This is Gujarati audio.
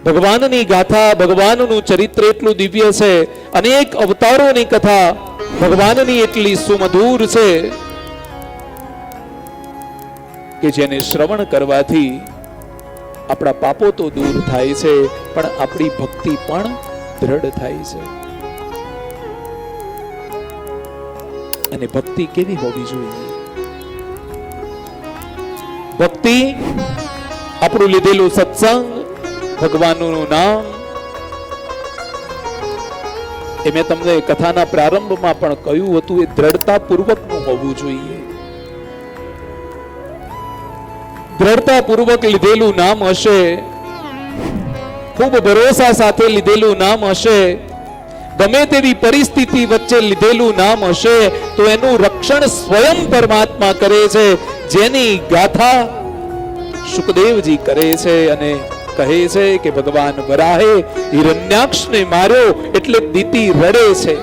ભગવાનની ગાથા, ભગવાનનું ચરિત્ર એટલું દિવ્ય છે, અનેક અવતારોની કથા ભગવાનની એટલી સુમધુર છે કે જેને શ્રવણ કરવાથી આપણા પાપો તો દૂર થાય છે, પણ આપણી ભક્તિ પણ દ્રઢ થાય છે. અને ભક્તિ કેવી હોવી જોઈએ? ભક્તિ આપણું લીધેલું સત્સંગ, ભગવાનનું નામ, એ મેં તમને કથાના પ્રારંભમાં પણ કહ્યું હતું, એ દ્રઢતા પૂર્વકનું હોવું જોઈએ. દ્રઢતા પૂર્વક લીધેલું નામ હશે, ખૂબ ભરોસા સાથે લીધેલું નામ હશે, ગમે તેવી પરિસ્થિતિ વચ્ચે લીધેલું નામ હશે, તો એનું રક્ષણ સ્વયં પરમાત્મા કરે છે, જેની ગાથા સુખદેવજી કરે છે. અને કહે છે કે ભગવાન વરાહે હિરણ્યાક્ષને માર્યો એટલે દીતિ રડે છે.